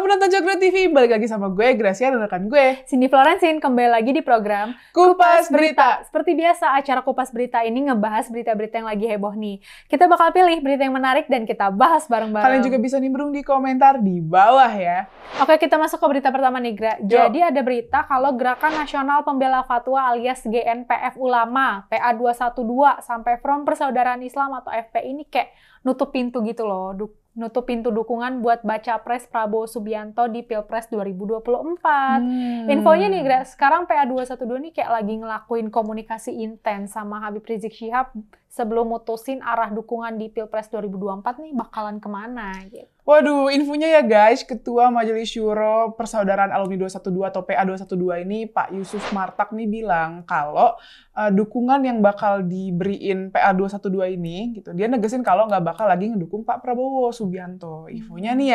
penonton Cokro TV, balik lagi sama gue, Gracia, dan rekan gue, Cindy Florencin, kembali lagi di program Kupas Berita. Seperti biasa, acara Kupas Berita ini ngebahas berita-berita yang lagi heboh nih. Kita bakal pilih berita yang menarik dan kita bahas bareng-bareng. Kalian juga bisa nimbrung di komentar di bawah ya. Oke, kita masuk ke berita pertama nih, Gra. Jadi ada berita kalau Gerakan Nasional Pembela Fatwa alias GNPF Ulama, PA212, sampai Front Persaudaraan Islam atau FPI ini kayak nutup pintu gitu loh. Nutup pintu dukungan buat baca pres Prabowo Subianto di Pilpres 2024. Infonya nih, Gra, sekarang PA212 nih kayak lagi ngelakuin komunikasi intens sama Habib Rizik Syihab sebelum mutusin arah dukungan di Pilpres 2024 nih bakalan kemana gitu. Waduh, infonya ya guys, Ketua Majelis Syuro Persaudaraan Alumni 212 atau PA212 ini, Pak Yusuf Martak nih bilang kalau dukungan yang bakal diberiin PA212 ini, gitu, dia negesin kalau nggak bakal lagi ngedukung Pak Prabowo Subianto. Infonya nih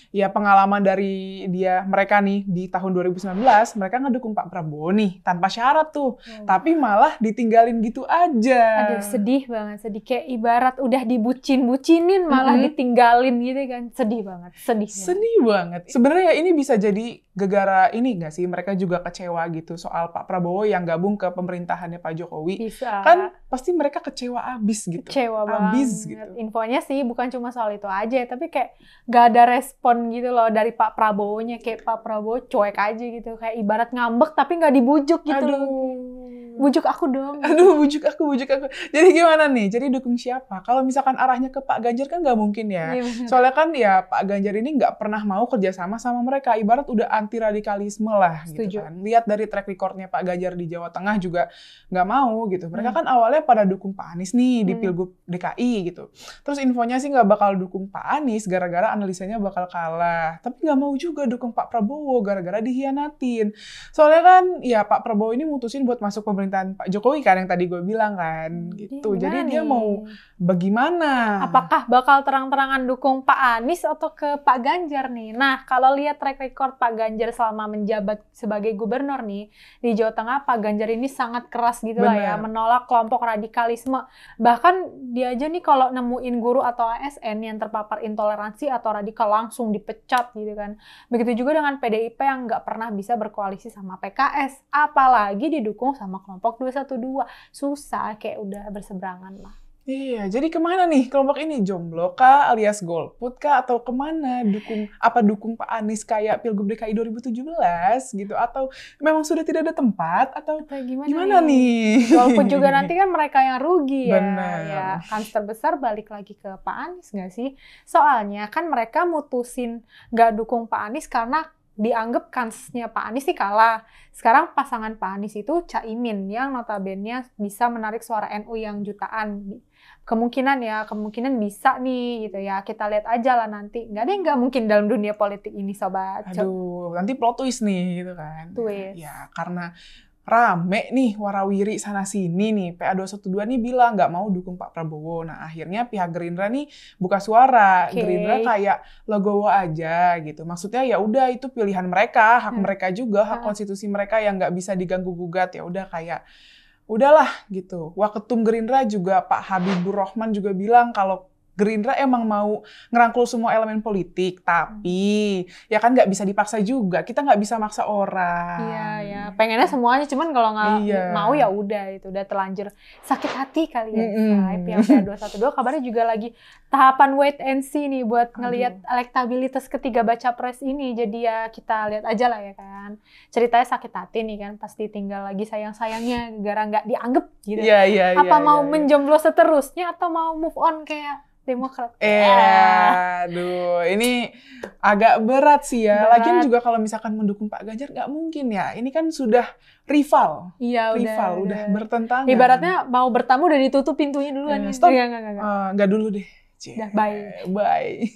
ya pengalaman dari mereka nih di tahun 2019, mereka ngedukung Pak Prabowo nih tanpa syarat tuh, tapi malah ditinggalin gitu aja. Aduh, sedih banget, sedih kayak ibarat udah dibucin-bucinin malah ditinggalin gitu kan. Sedih banget. Sedih banget. Sebenarnya ya ini bisa jadi gegara ini nggak sih? Mereka juga kecewa gitu soal Pak Prabowo yang gabung ke pemerintahannya Pak Jokowi. Bisa. Kan pasti mereka kecewa abis gitu. Kecewa abis banget. Gitu. Infonya sih bukan cuma soal itu aja, tapi kayak nggak ada respon gitu loh dari Pak Prabowo-nya. Kayak Pak Prabowo cuek aja gitu. Kayak ibarat ngambek tapi nggak dibujuk gitu. Aduh. Bujuk aku dong. Aduh, bujuk aku. Jadi gimana nih? Jadi dukung siapa? Kalau misalkan arahnya ke Pak Ganjar kan nggak mungkin ya. Soalnya kan ya Pak Ganjar ini nggak pernah mau kerjasama sama mereka. Ibarat udah anti radikalisme lah. Setuju. Gitu kan. Lihat dari track recordnya Pak Ganjar di Jawa Tengah juga nggak mau gitu. Mereka kan awalnya pada dukung Pak Anies nih di Pilgub DKI gitu. Terus infonya sih nggak bakal dukung Pak Anies gara-gara analisanya bakal kalah. Tapi nggak mau juga dukung Pak Prabowo gara-gara dihianatin. Soalnya kan ya Pak Prabowo ini mutusin buat masuk pemerintahan Pak Jokowi kan yang tadi gue bilang kan gitu. Jadi dia mau bagaimana? Apakah bakal terang-terangan dukung Pak Anies atau ke Pak Ganjar nih? Nah, kalau lihat track record Pak Ganjar selama menjabat sebagai gubernur nih di Jawa Tengah, Pak Ganjar ini sangat keras gitu lah ya, menolak kelompok radikalisme. Bahkan dia aja nih kalau nemuin guru atau ASN yang terpapar intoleransi atau radikal langsung dipecat gitu kan. Begitu juga dengan PDIP yang nggak pernah bisa berkoalisi sama PKS, apalagi didukung sama kelompok 212. Susah, kayak udah berseberangan lah. Iya, jadi kemana nih kelompok ini? Jomblo kah alias golput kah? Atau kemana? Dukung Pak Anies kayak Pilgub DKI 2017 gitu? Atau memang sudah tidak ada tempat? Atau gimana nih? Golput juga nanti kan mereka yang rugi ya. Benar. Ya, kans terbesar balik lagi ke Pak Anies nggak sih? Soalnya kan mereka mutusin nggak dukung Pak Anies karena dianggap kansnya Pak Anies sih kalah. Sekarang pasangan Pak Anies itu Caimin yang notabene bisa menarik suara NU yang jutaan. Kemungkinan bisa nih gitu ya. Kita lihat aja lah nanti. Nggak ada yang nggak mungkin dalam dunia politik ini, sobat. Aduh, nanti plot twist nih gitu kan. Twist. Ya, karena rame nih warawiri sana sini nih. PA212 nih bilang nggak mau dukung Pak Prabowo. Nah akhirnya pihak Gerindra nih buka suara. Gerindra kayak legowo aja gitu. Maksudnya ya udah itu pilihan mereka, hak mereka juga, hak konstitusi mereka yang nggak bisa diganggu gugat. Ya udah kayak udahlah gitu. Waketum Gerindra juga Pak Habibur Rahman juga bilang kalau Gerindra emang mau ngerangkul semua elemen politik, tapi ya kan nggak bisa dipaksa juga. Kita nggak bisa maksa orang. Iya, ya. Pengennya semuanya, cuman kalau nggak mau ya udah itu udah terlanjur sakit hati kali ya. Yang PA212 kabarnya juga lagi tahapan wait and see nih buat ngelihat elektabilitas ketiga baca pres ini. Jadi ya kita lihat aja lah ya kan. Ceritanya sakit hati nih kan, pasti tinggal lagi sayang-sayangnya gara nggak dianggap gitu. Apa mau menjomblo seterusnya atau mau move on kayak Demokrat. Aduh, ini agak berat sih ya. Lagian juga kalau misalkan mendukung Pak Ganjar nggak mungkin ya. Ini kan sudah rival. Iya, udah bertentangan. Ibaratnya mau bertamu udah ditutup pintunya duluan. Stop. Nggak dulu deh. Bye.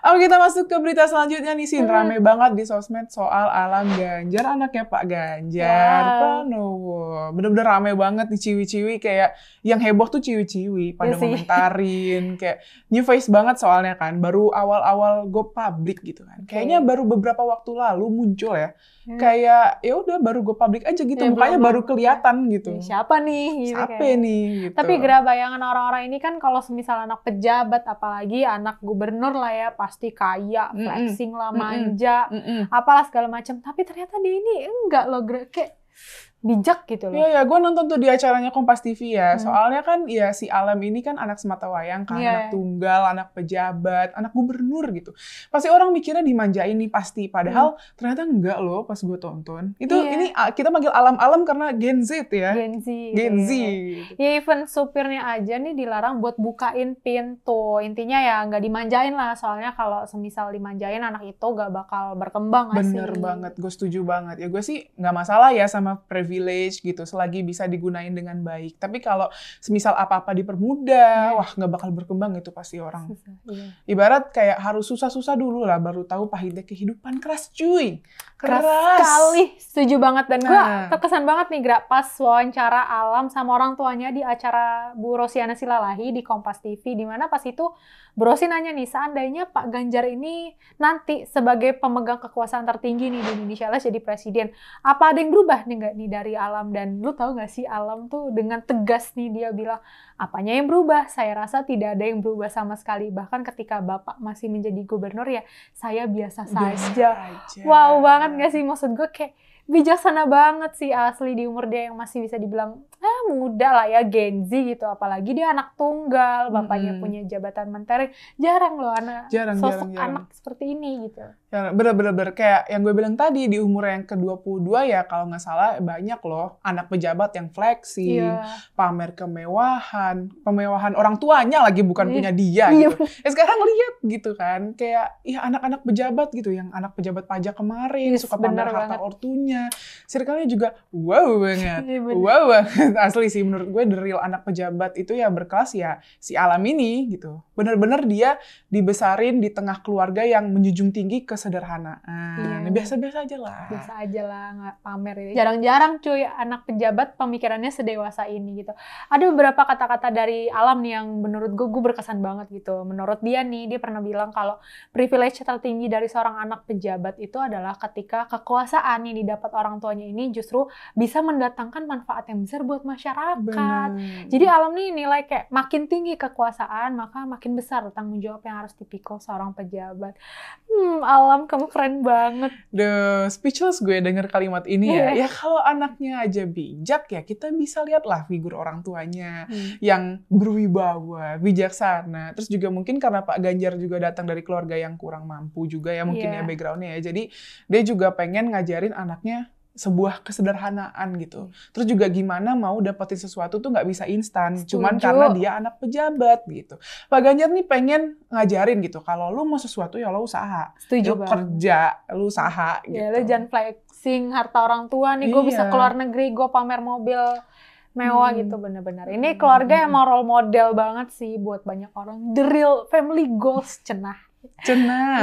Oke, kita masuk ke berita selanjutnya nih, Sin. Rame banget di sosmed soal Alam Ganjar, anaknya Pak Ganjar Pranowo. Bener-bener rame banget di ciwi-ciwi, kayak yang heboh tuh ciwi-ciwi pada komentarin, kayak new face banget soalnya kan. Baru awal-awal go public gitu kan. Kayaknya baru beberapa waktu lalu muncul ya. Kayak ya udah baru go public aja gitu, mukanya baru kelihatan gitu. Siapa nih? Gitu Siapa nih? Gitu. Tapi bayangan orang-orang ini kan kalau semisal anak pejabat, apalagi anak gubernur lah ya, pasti pasti kaya, flexing lah, manja, apalah segala macam. Tapi ternyata dia ini enggak loh, kayak bijak gitu loh. Iya, gue nonton tuh di acaranya Kompas TV ya. Soalnya kan ya si Alam ini kan anak sematawayang kan, anak tunggal, anak pejabat, anak gubernur gitu. Pasti orang mikirnya dimanjain nih pasti. Padahal ternyata enggak loh pas gue tonton. Itu ini kita manggil Alam-Alam karena Gen Z ya. Gen Z. Gen Z. Gitu. Ya even supirnya aja nih dilarang buat bukain pintu. Intinya ya nggak dimanjain lah. Soalnya kalau semisal dimanjain anak itu nggak bakal berkembang. Bener banget, gue setuju banget. Ya gue sih nggak masalah ya sama privilege gitu, selagi bisa digunain dengan baik. Tapi kalau semisal apa-apa dipermudah, wah nggak bakal berkembang itu pasti orang. Susah, Ibarat kayak harus susah-susah dulu lah, baru tahu pahitnya kehidupan. Keras cuy. Keras sekali. Setuju banget. Dan gue terkesan banget nih, Gra, pas wawancara Alam sama orang tuanya di acara Bu Rosiana Silalahi di Kompas TV, di mana pas itu Bu Rosi nanya nih, seandainya Pak Ganjar ini nanti sebagai pemegang kekuasaan tertinggi nih di Indonesia, lah jadi presiden, apa ada yang berubah nih nggak nih dari Alam? Dan lu tahu nggak sih, Alam tuh dengan tegas nih dia bilang, apanya yang berubah? Saya rasa tidak ada yang berubah sama sekali. Bahkan ketika Bapak masih menjadi gubernur ya, saya biasa saja. Wow banget nggak sih? Maksud gue kayak bijaksana banget sih asli, di umur dia yang masih bisa dibilang muda lah ya, Gen Z gitu. Apalagi dia anak tunggal, bapaknya punya jabatan menteri. Jarang loh sosok anak seperti ini gitu. Ya, bener-bener kayak yang gue bilang tadi, di umur yang ke-22 ya kalau nggak salah banyak loh anak pejabat yang flexing, pamer kemewahan orang tuanya lagi, bukan punya dia gitu. Sekarang lihat gitu kan, kayak ya anak-anak pejabat gitu, yang anak pejabat pajak kemarin suka pamer harta ortunya. Circle-nya juga wow banget. Wow banget. Asli sih menurut gue the real anak pejabat itu ya berkelas ya si Alam ini gitu. Bener-bener dia dibesarin di tengah keluarga yang menjunjung tinggi kesederhanaan. Biasa-biasa aja lah. Biasa aja lah, nggak pamer ini. Jarang-jarang cuy anak pejabat pemikirannya sedewasa ini gitu. Ada beberapa kata-kata dari Alam nih yang menurut gue berkesan banget gitu. Menurut dia nih, dia pernah bilang kalau privilege tertinggi dari seorang anak pejabat itu adalah ketika kekuasaan yang didapat orang tuanya ini justru bisa mendatangkan manfaat yang besar buat masyarakat. Bener. Jadi Alam nih nilai kayak makin tinggi kekuasaan, maka makin besar tanggung jawab yang harus dipikul seorang pejabat. Alam, kamu keren banget. Speechless gue denger kalimat ini ya. Ya kalau anaknya aja bijak ya kita bisa lihatlah figur orang tuanya yang berwibawa, bijaksana. Terus juga mungkin karena Pak Ganjar juga datang dari keluarga yang kurang mampu juga ya mungkin ya background-nya ya. Jadi dia juga pengen ngajarin anaknya sebuah kesederhanaan gitu. Terus juga gimana mau dapetin sesuatu tuh nggak bisa instan, cuman karena dia anak pejabat gitu. Pak Ganjar nih pengen ngajarin gitu, kalau lu mau sesuatu ya lo usaha. Lu kerja, lu usaha gitu. Ya, lu jangan flexing harta orang tua nih, gue bisa keluar negeri, gue pamer mobil mewah gitu, bener-bener. Ini keluarga emang role model banget sih buat banyak orang. The real family goals, cenah.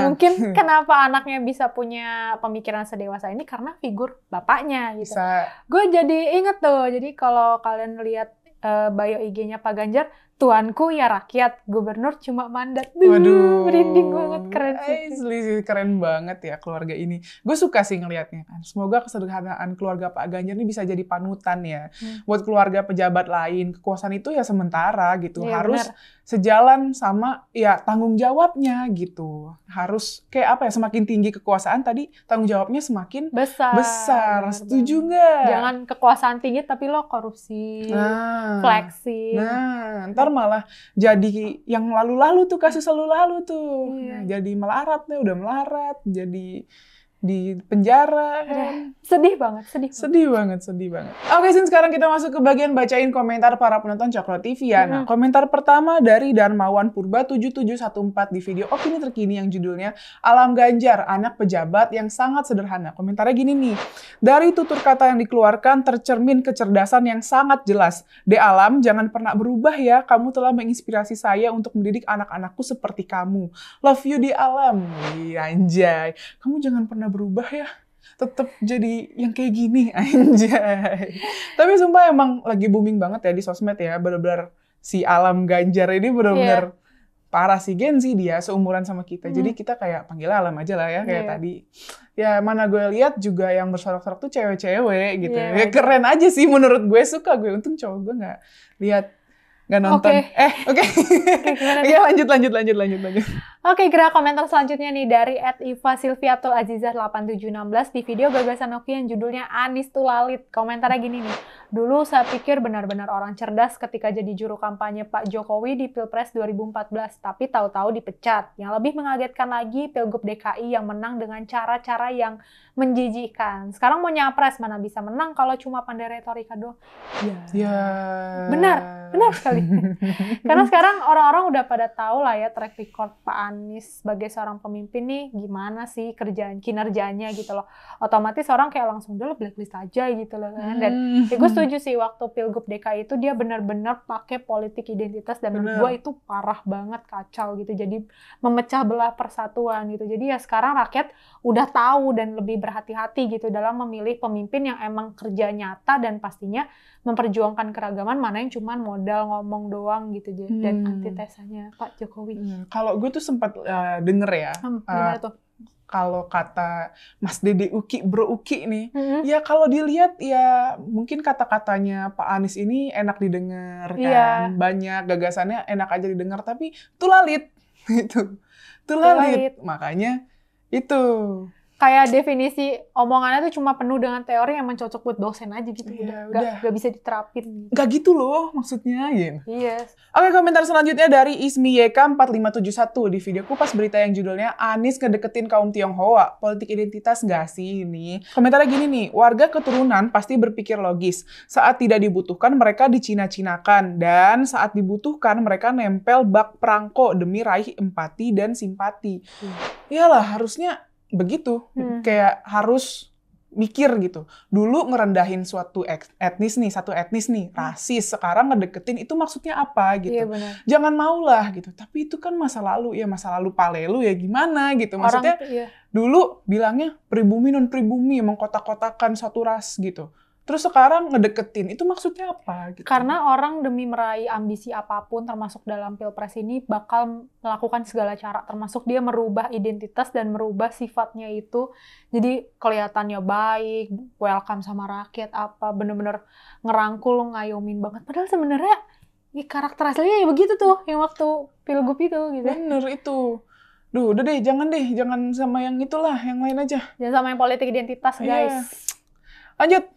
Mungkin kenapa anaknya bisa punya pemikiran sedewasa ini karena figur bapaknya gitu. Gue jadi inget tuh, jadi kalau kalian lihat bio IG-nya Pak Ganjar, tuanku ya rakyat, gubernur cuma mandat. Waduh, merinding banget, keren sih. Keren banget ya keluarga ini. Gue suka sih ngelihatnya kan. Semoga kesederhanaan keluarga Pak Ganjar ini bisa jadi panutan ya. Buat keluarga pejabat lain, kekuasaan itu ya sementara gitu. Harus sejalan sama ya tanggung jawabnya gitu. Harus kayak apa ya, semakin tinggi kekuasaan tadi, tanggung jawabnya semakin besar. Setuju nggak? Jangan kekuasaan tinggi tapi lo korupsi, flexing. Ntar malah jadi yang lalu-lalu tuh, kasus lalu-lalu tuh. Jadi melarat deh, udah melarat, jadi di penjara kan. Sedih banget. Oke, sekarang kita masuk ke bagian bacain komentar para penonton Cokro TV ya. Nah, komentar pertama dari Darmawan Purba 7714 di video opini terkini yang judulnya Alam Ganjar, anak pejabat yang sangat sederhana. Komentarnya gini nih, dari tutur kata yang dikeluarkan tercermin kecerdasan yang sangat jelas. De Alam, jangan pernah berubah ya, kamu telah menginspirasi saya untuk mendidik anak-anakku seperti kamu. Love you De Alam. Wih, anjay. Kamu jangan pernah berubah ya, tetap jadi yang kayak gini, anjay. Tapi sumpah emang lagi booming banget ya di sosmed ya, bener-bener si Alam Ganjar ini bener-bener parah sih. Gen Z dia, seumuran sama kita, jadi kita kayak panggil Alam aja lah ya, kayak tadi. Ya mana gue lihat juga yang bersorak-sorak tuh cewek-cewek gitu. Ya keren aja sih menurut gue, suka gue. Untung cowok gue nggak lihat, nggak nonton. Oke. Ya lanjut. Oke, gerak komentar selanjutnya nih dari @iva_silviatul_azizah8716 di video gagasan Noki yang judulnya Anies tuh lalit. Komentarnya gini nih, dulu saya pikir benar-benar orang cerdas ketika jadi juru kampanye Pak Jokowi di Pilpres 2014, tapi tahu-tahu dipecat. Yang lebih mengagetkan lagi, Pilgub DKI yang menang dengan cara-cara yang menjijikkan. Sekarang mau nyapres, mana bisa menang kalau cuma pandai retorika doang. Ya. Benar sekali. Karena sekarang orang-orang udah pada tahu lah ya track record Pak Anies sebagai seorang pemimpin nih gimana sih kinerjanya gitu loh. Otomatis orang kayak langsung udah blacklist aja gitu loh kan. Dan gue setuju sih waktu Pilgub DKI itu dia benar-benar pakai politik identitas dan menurut gue itu parah banget, kacau gitu. Jadi memecah belah persatuan gitu. Jadi ya sekarang rakyat udah tahu dan lebih berhati-hati gitu dalam memilih pemimpin yang emang kerja nyata dan pastinya memperjuangkan keragaman, mana yang cuman modal ngomong doang gitu dan antitesanya Pak Jokowi. Kalau gue tuh sempat denger ya, gimana tuh? Kalau kata Mas Dede Uki, Bro Uki nih, ya kalau dilihat ya mungkin kata-katanya Pak Anies ini enak didengar kan, banyak gagasannya enak aja didengar, tapi tuh lalit gitu, tuh lalit. Makanya itu. Kayak definisi omongannya tuh cuma penuh dengan teori yang cocok buat dosen aja gitu. Udah. Gak bisa diterapin. Gak gitu loh maksudnya. Gitu. Yes. Oke, komentar selanjutnya dari Ismi YK4571 di video Kupas Berita yang judulnya Anies ngedeketin kaum Tionghoa. Politik identitas gak sih ini? Komentarnya gini nih, warga keturunan pasti berpikir logis. Saat tidak dibutuhkan mereka dicina-cinakan. Dan saat dibutuhkan mereka nempel bak perangko demi raih empati dan simpati. Iyalah, harusnya begitu, kayak harus mikir gitu. Dulu ngerendahin satu etnis nih, rasis. Sekarang ngedeketin itu maksudnya apa gitu. Iya, benar. Jangan maulah gitu. Tapi itu kan masa lalu palelu ya gimana gitu. Maksudnya dulu bilangnya pribumi non pribumi, mengkotak-kotakan satu ras gitu. Terus sekarang ngedeketin, itu maksudnya apa? Gitu. Karena orang demi meraih ambisi apapun, termasuk dalam Pilpres ini, bakal melakukan segala cara. Termasuk dia merubah identitas dan merubah sifatnya itu. Jadi kelihatannya baik, welcome sama rakyat, bener-bener ngerangkul, ngayomin banget. Padahal sebenarnya karakter aslinya ya begitu tuh, yang waktu Pilgub itu. Gitu. Bener itu. Duh, udah deh, jangan sama yang itulah, yang lain aja. Jangan sama yang politik identitas, guys. Lanjut.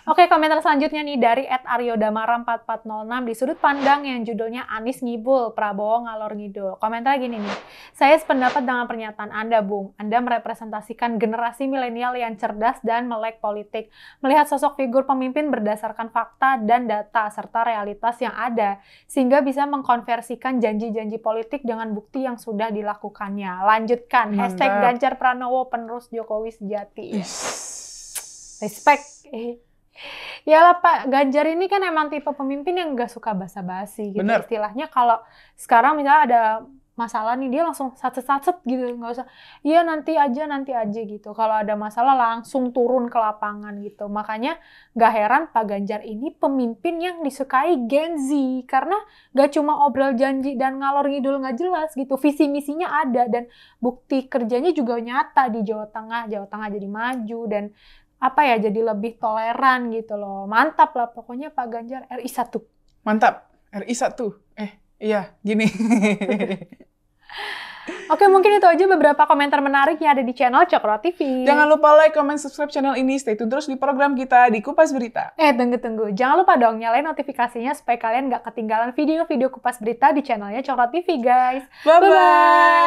Oke, komentar selanjutnya nih dari @aryodamara4406 di sudut pandang yang judulnya Anies ngibul, Prabowo ngalor ngidul. Komentar gini nih, saya sependapat dengan pernyataan Anda, Bung. Anda merepresentasikan generasi milenial yang cerdas dan melek politik. Melihat sosok figur pemimpin berdasarkan fakta dan data serta realitas yang ada, sehingga bisa mengkonversikan janji-janji politik dengan bukti yang sudah dilakukannya. Lanjutkan, #Ganjar Pranowo penerus Jokowi sejati. Respect. Yalah Pak, Ganjar ini kan emang tipe pemimpin yang gak suka basa-basi gitu. Bener. Istilahnya kalau sekarang misalnya ada masalah nih, dia langsung satset-satset gitu. Nggak usah, iya nanti aja gitu. Kalau ada masalah langsung turun ke lapangan gitu. Makanya gak heran Pak Ganjar ini pemimpin yang disukai Gen Z. Karena gak cuma obrol janji dan ngalor ngidul gak jelas gitu. Visi misinya ada dan bukti kerjanya juga nyata di Jawa Tengah. Jawa Tengah jadi maju dan jadi lebih toleran gitu loh. Mantap lah pokoknya Pak Ganjar RI 1. Mantap, RI 1. Iya, gini. Oke, mungkin itu aja beberapa komentar menarik yang ada di channel Cokro TV. Jangan lupa like, comment, subscribe channel ini. Stay tune terus di program kita di Kupas Berita. Tunggu. Jangan lupa dong nyalain notifikasinya supaya kalian nggak ketinggalan video-video Kupas Berita di channelnya Cokro TV, guys. Bye-bye.